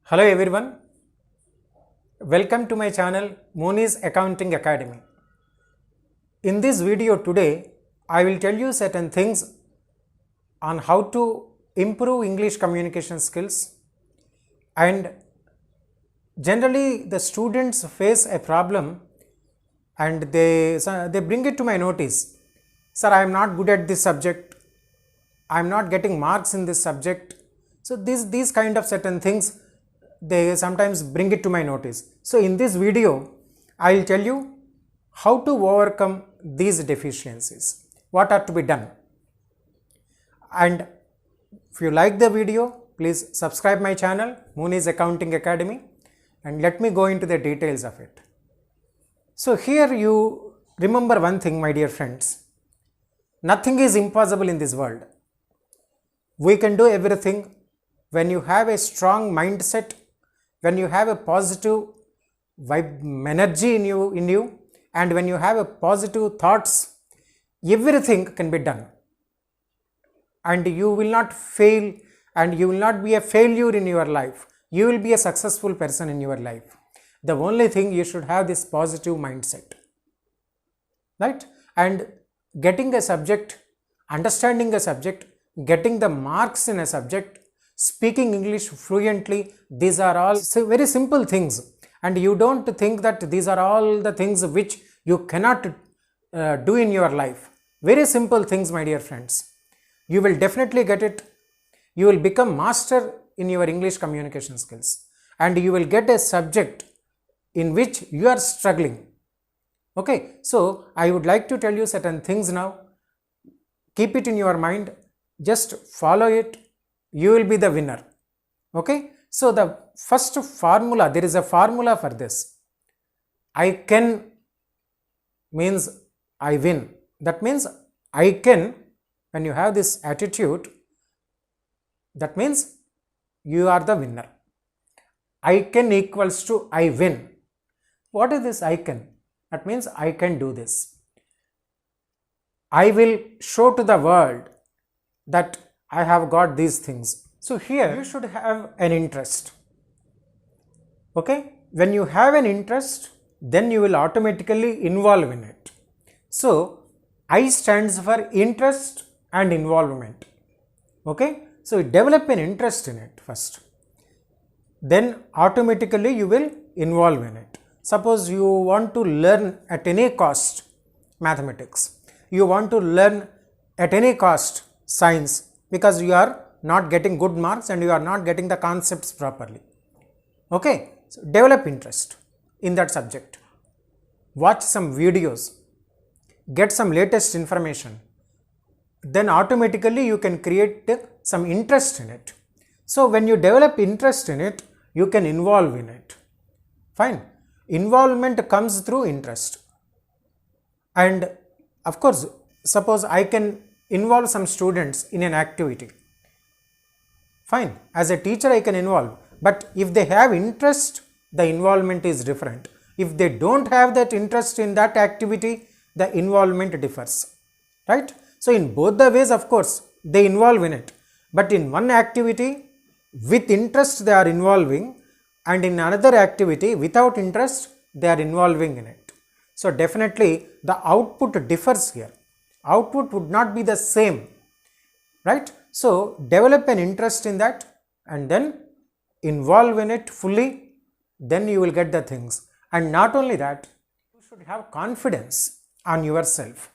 Hello everyone, welcome to my channel Mooneys Accounting Academy. In this video today, I will tell you certain things on how to improve English communication skills, and generally the students face a problem and they bring it to my notice. Sir, I am not good at this subject, I am not getting marks in this subject. So these kind of certain things they sometimes bring it to my notice. So in this video, I will tell you how to overcome these deficiencies, what are to be done. And if you like the video, please subscribe my channel Mooney's Accounting Academy and let me go into the details of it. So here you remember one thing, my dear friends, nothing is impossible in this world. We can do everything when you have a strong mindset, when you have a positive energy in you, and when you have a positive thoughts, everything can be done. And you will not fail, and you will not be a failure in your life. You will be a successful person in your life. The only thing, you should have this positive mindset, right? And getting a subject, understanding a subject, getting the marks in a subject, speaking English fluently, these are all very simple things, and you don't think that these are all the things which you cannot do in your life. Very simple things, my dear friends. You will definitely get it. You will become master in your English communication skills, and you will get a subject in which you are struggling. Okay, so I would like to tell you certain things now. Keep it in your mind, just follow it. You will be the winner. Okay, so the first formula, there is a formula for this. I can means I win. That means I can, when you have this attitude, that means you are the winner. I can equals to I win. What is this I can? That means I can do this. I will show to the world that I have got these things. So here you should have an interest. Okay, when you have an interest, then you will automatically involve in it. So I stands for interest and involvement. Okay, so develop an interest in it first, then automatically you will involve in it. Suppose you want to learn at any cost mathematics, you want to learn at any cost science, because you are not getting good marks and you are not getting the concepts properly. Okay, so develop interest in that subject, watch some videos, get some latest information, then automatically you can create some interest in it. So when you develop interest in it, you can involve in it. Fine, involvement comes through interest. And of course, suppose I can involve some students in an activity. Fine, as a teacher I can involve, but if they have interest, the involvement is different. If they don't have that interest in that activity, the involvement differs, right? So in both the ways, of course, they involve in it, but in one activity with interest they are involving, and in another activity without interest they are involving in it. So definitely the output differs here. Output would not be the same, right? So develop an interest in that and then involve in it fully, then you will get the things. And not only that, you should have confidence on yourself,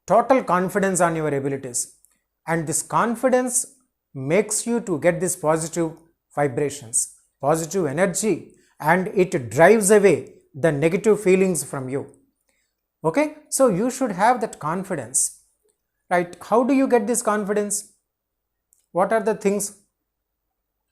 total confidence on your abilities, and this confidence makes you to get this positive vibrations, positive energy, and it drives away the negative feelings from you. Okay, so you should have that confidence, right? How do you get this confidence? What are the things?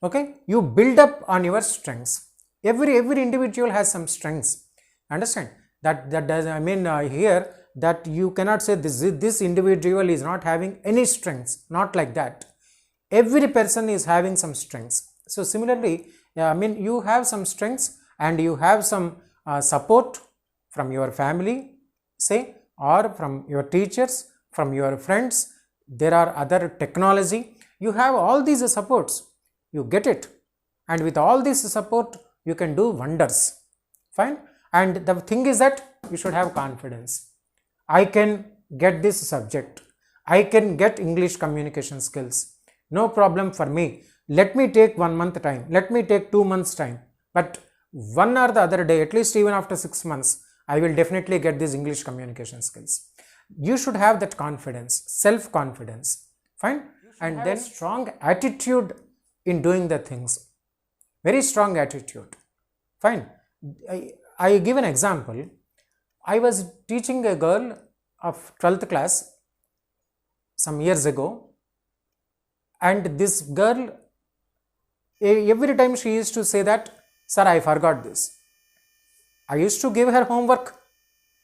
Okay, you build up on your strengths. Every individual has some strengths. Understand that does, I mean here that you cannot say this individual is not having any strengths, not like that. Every person is having some strengths. So similarly, I mean you have some strengths and you have some support from your family, say, or from your teachers, from your friends. There are other technology, you have all these supports, you get it. and with all this support you can do wonders. Fine. And the thing is that you should have confidence. I can get this subject. I can get English communication skills. No problem for me. Let me take 1 month time. Let me take 2 months time. But one or the other day, at least even after 6 months, I will definitely get these English communication skills. You should have that confidence, self-confidence. Fine. And then strong attitude in doing the things. Very strong attitude. Fine. I give an example. I was teaching a girl of 12th class some years ago, and this girl, every time she used to say that, sir, I forgot this. I used to give her homework,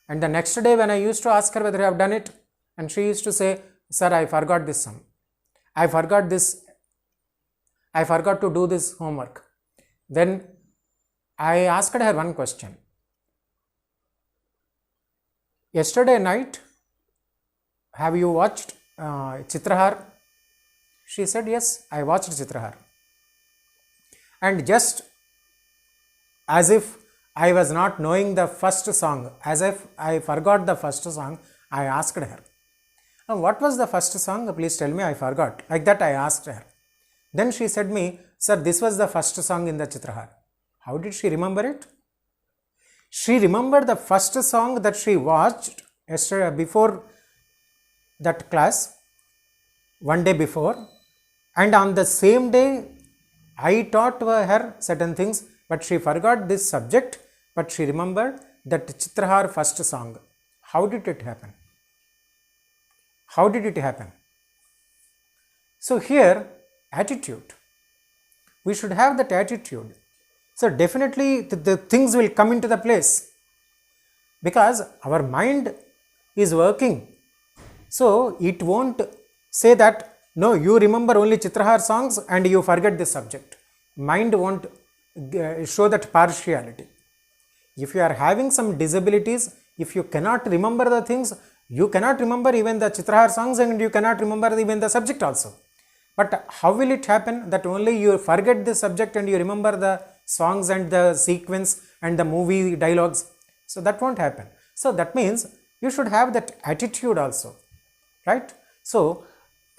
and the next day when I used to ask her whether I have done it, and she used to say, sir, I forgot this sum. I forgot this. I forgot to do this homework. Then I asked her one question. Yesterday night, have you watched Chitrahar? She said, yes, I watched Chitrahar. And just as if I was not knowing the first song, as if I forgot the first song, I asked her, what was the first song? Please tell me, I forgot. Like that I asked her. Then she said me, sir, this was the first song in the Chitrahar. How did she remember it? She remembered the first song that she watched yesterday before that class, one day before, and on the same day I taught her certain things, but she forgot this subject, but she remembered that Chitrahar first song. How did it happen? How did it happen? So here, attitude. We should have that attitude. So definitely the things will come into the place, because our mind is working. So it won't say that, no, you remember only Chitrahar songs and you forget this subject. Mind won't show that partiality. If you are having some disabilities, if you cannot remember the things, you cannot remember even the Chitrahar songs and you cannot remember even the subject also. But how will it happen that only you forget the subject and you remember the songs and the sequence and the movie dialogues? So that won't happen. So that means you should have that attitude also, right? So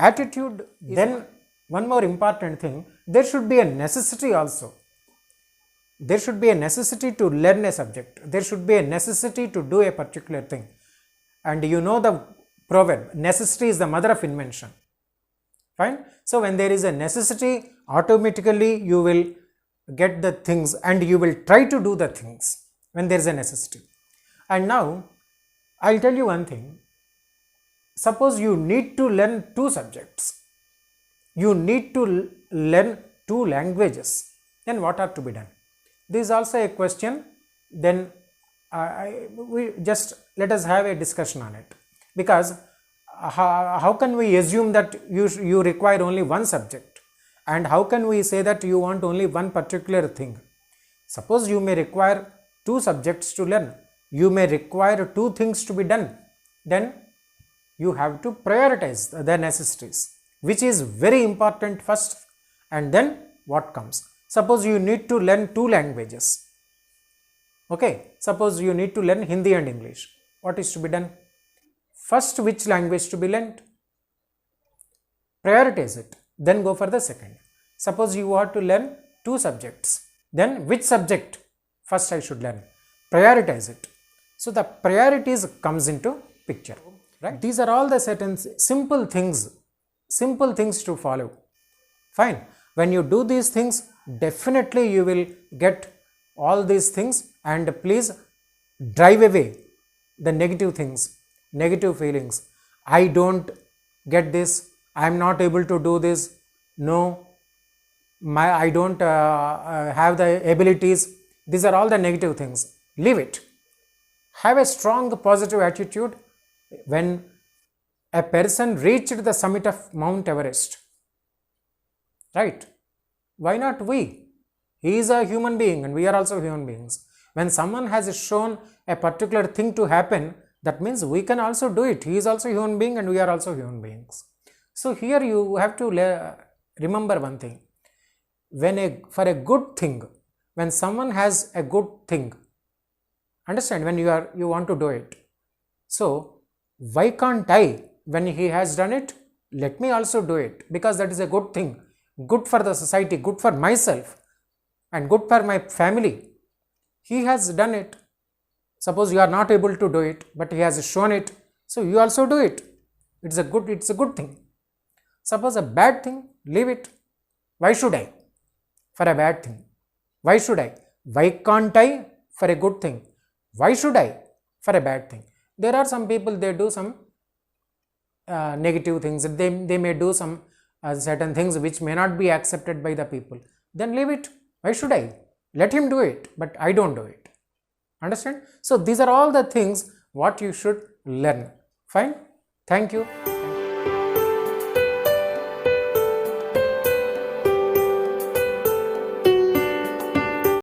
attitude, then one more important thing, there should be a necessity also. There should be a necessity to learn a subject. There should be a necessity to do a particular thing. And you know the proverb, necessity is the mother of invention. Fine. So when there is a necessity, automatically you will get the things and you will try to do the things when there is a necessity. And now I'll tell you one thing. Suppose you need to learn 2 subjects. You need to learn 2 languages. Then what are to be done? This is also a question. Then let us have a discussion on it, because how can we assume that you require only one subject, and how can we say that you want only one particular thing? Suppose you may require 2 subjects to learn, you may require 2 things to be done, then you have to prioritize the necessities, which is very important first, and then what comes. Suppose you need to learn 2 languages. Okay, suppose you need to learn Hindi and English. What is to be done? First, which language to be learned? Prioritize it, then go for the second. Suppose you want to learn 2 subjects, then which subject first I should learn? Prioritize it. So the priorities comes into picture, right? These are all the certain simple things to follow. Fine. When you do these things, definitely you will get all these things, and please drive away the negative things, negative feelings. I don't get this, I am not able to do this, no, I don't have the abilities. These are all the negative things. Leave it. Have a strong positive attitude. When a person reached the summit of Mount Everest, right? Why not we? He is a human being and we are also human beings. When someone has shown a particular thing to happen, that means we can also do it. He is also a human being and we are also human beings. So here you have to remember one thing. for a good thing, when someone has a good thing, understand, when you want to do it, so why can't I, when he has done it, let me also do it, because that is a good thing, good for the society, good for myself, and good for my family. He has done it. Suppose you are not able to do it, but he has shown it, so you also do it. It's a good thing. Suppose a bad thing, leave it. Why should I for a bad thing? Why should I? Why can't I for a good thing? Why should I for a bad thing? There are some people, they do some negative things. They may do some certain things which may not be accepted by the people. Then leave it. Why should I? Let him do it, but I don't do it. Understand? So these are all the things what you should learn. Fine. Thank you.